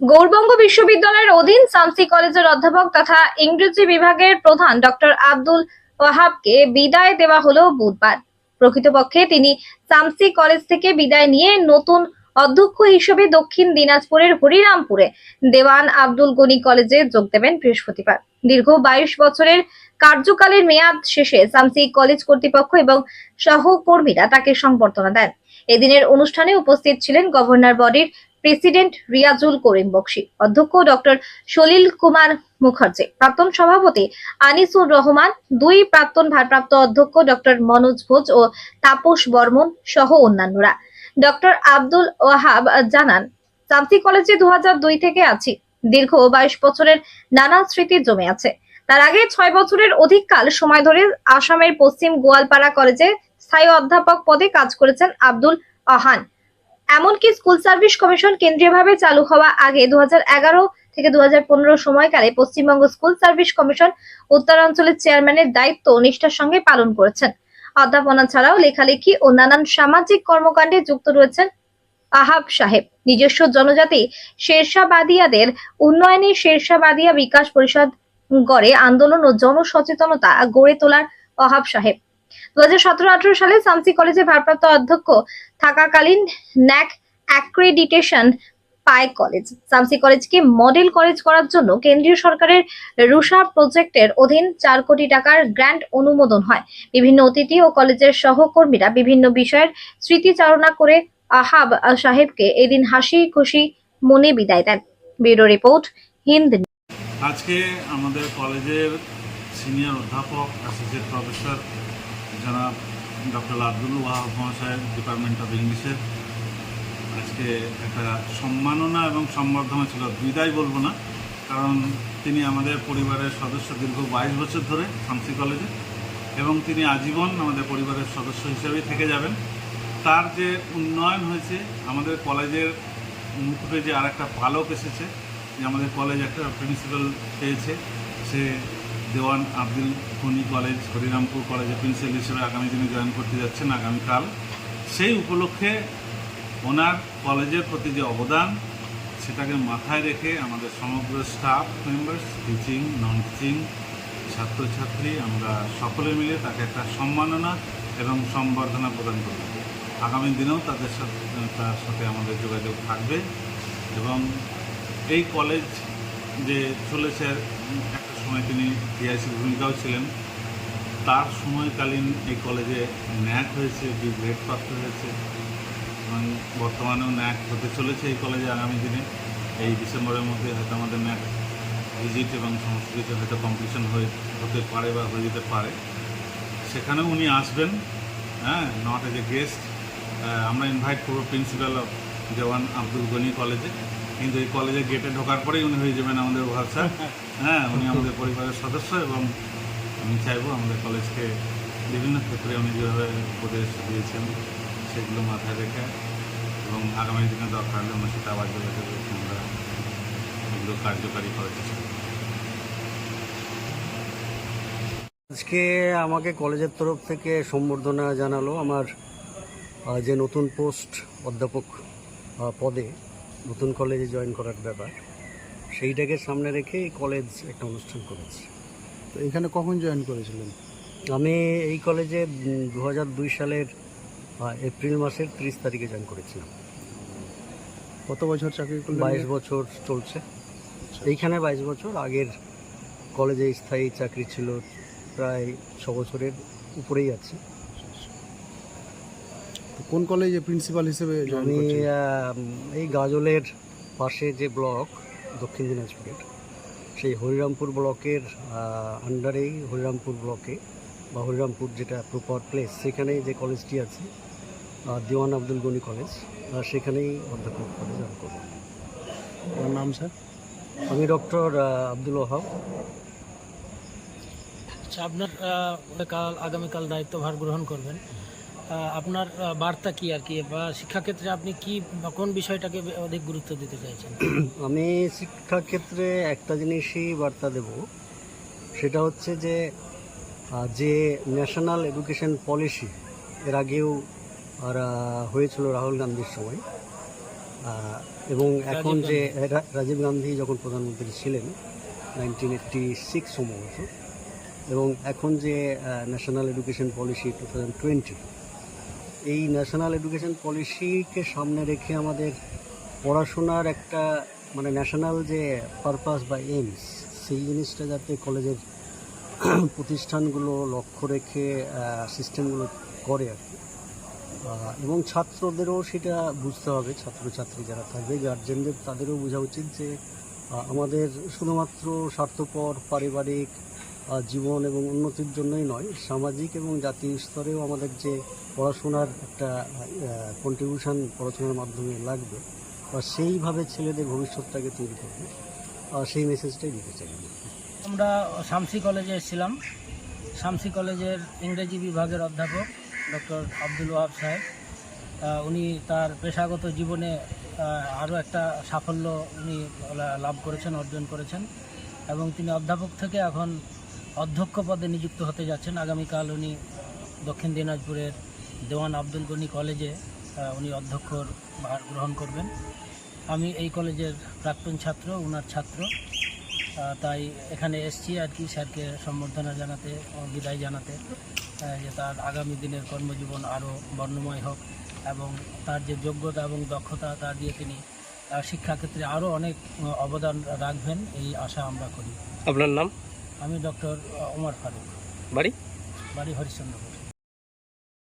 গৌড়বঙ্গ বিশ্ববিদ্যালয়ের অধীন সামসি কলেজের অধ্যাপক তথা ইংরেজি বিভাগের প্রধান ডক্টর আব্দুল ওয়াহাবকে বিদায় দেওয়া হলো বুধবার। প্রকৃতপক্ষে তিনি সামসি কলেজ থেকে বিদায় নিয়ে নতুন অধ্যক্ষ হিসেবে দক্ষিণ দিনাজপুরের হরিরামপুরে দেওয়ান আব্দুল গনি কলেজে যোগ দেবেন বৃহস্পতিবার। দীর্ঘ 22 বছরের কার্যকালের মেয়াদ শেষে সামসি কলেজ কর্তৃপক্ষ এবং সহকর্মীরা তাকে সংবর্ধনা দেন। এদিনের অনুষ্ঠানে উপস্থিত ছিলেন গভর্নর বডির প্রেসিডেন্ট রিয়াজুল করিম বক্সী, অধ্যক্ষ ডক্টর সলিল কুমার মুখার্জি, প্রাক্তন সভাপতি আনিসুর রহমান, দুই প্রাক্তন ভারপ্রাপ্ত অধ্যক্ষ ডক্টর মনোজ ভোজ ও তাপস বর্মন সহ অন্যান্যরা। ডক্টর আব্দুল ওয়াহাব জানান, সামসি কলেজে 2002 থেকে আছি। দীর্ঘ 22 বছরের নানা স্মৃতি জমে আছে। তার আগে 6 বছরের অধিক কাল সময় ধরে আসামের পশ্চিম গোয়ালপাড়া কলেজে স্থায়ী অধ্যাপক পদে কাজ করেছেন আব্দুল আহান। এমনকি স্কুল সার্ভিস কমিশন কেন্দ্রীয়ভাবে চালু হওয়া আগে 2011 থেকে 2015 সময়কালে পশ্চিমবঙ্গ স্কুল সার্ভিস কমিশন উত্তরাঞ্চলের চেয়ারম্যানের দায়িত্ব নিষ্ঠার সঙ্গে পালন করেছেন। অধ্যাপনা ছাড়াও লেখালেখি ও নানান সামাজিক কর্মকাণ্ডে যুক্ত রয়েছেন আহাব সাহেব। নিজস্ব জনজাতি শেরশাবাদিয়াদের উন্নয়নে শেরশাবাদিয়া বিকাশ পরিষদ গড়ে আন্দোলন ও জনসচেতনতা গড়ে তোলার আহাব সাহেব 2017-18 সালে সামসি কলেজে ভারপ্রাপ্ত অধ্যক্ষ থাকাকালীন ন্যাক অ্যাক্রেডিটেশন পায় কলেজ। সামসি কলেজকে মডেল কলেজ করার জন্য কেন্দ্রীয় সরকারের রুষা প্রজেক্টের অধীন 4 কোটি টাকার গ্র্যান্ট অনুমোদন হয়। বিভিন্ন অতিথি ও কলেজের সহকর্মীরা বিভিন্ন বিষয়ের স্মৃতিচারণা করে আহাব সাহেবকে এদিন হাসি খুশি মনে বিদায় দেন। Bureau report, Hind. আজকে আমাদের কলেজের সিনিয়র অধ্যাপক অ্যাসোসিয়েট প্রফেসর জনাব ডক্টর আব্দুল ওয়াহাব মহাশয়ের ডিপার্টমেন্ট অফ ইংলিশের আজকে একটা সম্মাননা এবং সম্বর্ধনা ছিল। বিদায় বলবো না, কারণ তিনি আমাদের পরিবারের সদস্য দীর্ঘ 22 বছর ধরে সামসি কলেজে, এবং তিনি আজীবন আমাদের পরিবারের সদস্য হিসেবেই থেকে যাবেন। তার যে উন্নয়ন হয়েছে, আমাদের কলেজের মুকুটে যে আর একটা পালক এসেছে, যে আমাদের কলেজ একটা প্রিন্সিপাল পেয়েছে, সে দেওয়ান আব্দুল গনি কলেজ হরিরামপুর কলেজে প্রিন্সিপাল হিসেবে আগামী দিনে জয়েন করতে যাচ্ছেন আগামীকাল। সেই উপলক্ষে ওনার কলেজের প্রতি যে অবদান, সেটাকে মাথায় রেখে আমাদের সমগ্র staff members, teaching, non teaching, ছাত্রছাত্রী, আমরা সকলে মিলে তাকে একটা সম্মাননা এবং সম্বর্ধনা প্রদান করব। আগামী দিনেও তার সাথে আমাদের যোগাযোগ থাকবে। এবং এই কলেজ যে চলেছে, একটা সময় তিনি টিআইসির ভূমিকাও ছিলেন। তার সময়কালীন এই কলেজে ন্যাক হয়েছে, বি গ্রেড প্রাপ্ত হয়েছে, এবং বর্তমানেও ন্যাক হতে চলেছে এই কলেজে আগামী দিনে। এই ডিসেম্বরের মধ্যে হয়তো আমাদের ন্যাক ভিজিট এবং সমস্ত কিছু হয়তো কমপ্লিশন হতে পারে বা হয়ে যেতে পারে। সেখানেও উনি আসবেন, নট এজ এ গেস্ট। আমরা ইনভাইট করবো প্রিন্সিপাল অফ দেওয়ান আব্দুল গনি কলেজে, কিন্তু এই কলেজে গেটে ঢোকার পরেই উনি হয়ে যাবেন আমাদের ভাষা। উনি আমাদের পরিবারের সদস্য, এবং আমি চাইবো আমাদের কলেজকে বিভিন্ন ক্ষেত্রে উনি যেভাবে উপদেশ দিয়েছেন সেগুলো মাথায় রেখে, এবং আগামী দিনে দরকার হলে ওনার সাথে আবার যোগাযোগ রেখে আমরা এগুলো কার্যকারী করার চেষ্টা করব। আজকে আমাকে কলেজের তরফ থেকে সম্বর্ধনা জানালো আমার যে নতুন পোস্ট অধ্যাপক পদে নতুন কলেজে জয়েন করার ব্যাপার, সেইটাকে সামনে রেখে এই কলেজ একটা অনুষ্ঠান করেছে। তো এখানে কখন জয়েন করেছিলেন? আমি এই কলেজে 2002 সালের এপ্রিল মাসের 30 তারিখে জয়েন করেছিলাম। কত বছর চাকরি করলেন? 22 বছর চলছে এইখানে। 22 বছর আগের কলেজে স্থায়ী চাকরি ছিল, প্রায় 6 বছরের উপরেই আছে। কোন কলেজে প্রিন্সিপাল হিসেবে জয়েন আমি করেছিলেন? এই গাজলের পাশে যে ব্লক দক্ষিণ দিনাজপুরের, সেই হরিরামপুর ব্লকের আন্ডারেই হরিরামপুর ব্লকে বা হরিরামপুর যেটা প্রপার প্লেস, সেখানেই যে কলেজটি আছে দেওয়ান আব্দুল গনি কলেজ, সেখানেই অধ্যাপক পদে জয়েন করব। আমার নাম স্যার? আমি ডক্টর আব্দুল ওয়াহাব। আচ্ছা, আপনার আগামীকাল দায়িত্বভার গ্রহণ করবেন, আপনার বার্তা কি আর কি, বা শিক্ষাক্ষেত্রে আপনি কি বা কোন বিষয়টাকে অধিক গুরুত্ব দিতে চাইছেন? আমি শিক্ষাক্ষেত্রে একটা জিনিসই বার্তা দেব, সেটা হচ্ছে যে যে ন্যাশনাল এডুকেশন পলিসি এর আগেও আর হয়েছিল রাহুল গান্ধীর সময়, এবং এখন রাজীব যে রাজীব গান্ধী যখন প্রধানমন্ত্রী ছিলেন 1986 সম্ভবত, এবং এখন যে ন্যাশনাল এডুকেশন পলিসি 2020, এই ন্যাশনাল এডুকেশন পলিসিকে সামনে রেখে আমাদের পড়াশোনার একটা মানে ন্যাশনাল যে পারপাস বা এইমস, সেই জিনিসটা যাতে কলেজের প্রতিষ্ঠানগুলো লক্ষ্য রেখে সিস্টেমগুলো করে আর কি। এবং ছাত্রদেরও সেটা বুঝতে হবে, ছাত্রছাত্রী যারা থাকবে, গার্জেনদের তাদেরও বোঝা উচিত যে আমাদের শুধুমাত্র স্বার্থপর পারিবারিক জীবন এবং উন্নতির জন্যই নয়, সামাজিক এবং জাতীয় স্তরেও আমাদের যে পড়াশোনার একটা কন্ট্রিবিউশন পড়াশোনার মাধ্যমে লাগবে, বা সেইভাবে ছেলেদের ভবিষ্যৎটাকে তৈরি করবে, সেই মেসেজটাই দিতে চাই। আমরা শামসি কলেজে এসেছিলাম। শামসি কলেজের ইংরেজি বিভাগের অধ্যাপক ডক্টর আব্দুল ওয়াহাব সাহেব, উনি তার পেশাগত জীবনে আরও একটা সাফল্য উনি লাভ করেছেন, অর্জন করেছেন, এবং তিনি অধ্যাপক থেকে এখন অধ্যক্ষ পদে নিযুক্ত হতে যাচ্ছেন। আগামীকাল উনি দক্ষিণ দিনাজপুরের দেওয়ান আব্দুল গনি কলেজে উনি অধ্যক্ষর ভার গ্রহণ করবেন। আমি এই কলেজের প্রাক্তন ছাত্র, ওনার ছাত্র, তাই এখানে এসছি আর কি স্যারকে সম্বর্ধনা জানাতে, বিদায় জানাতে, যে তার আগামী দিনের কর্মজীবন আরও বর্ণময় হোক এবং তার যে যোগ্যতা এবং দক্ষতা তা দিয়ে তিনি শিক্ষাক্ষেত্রে আরও অনেক অবদান রাখবেন, এই আশা আমরা করি। আপনার নাম? আমি ডক্টর ওমর ফারুক, বাড়ি? বাড়ি হরিশ্চন্দ্রপুর।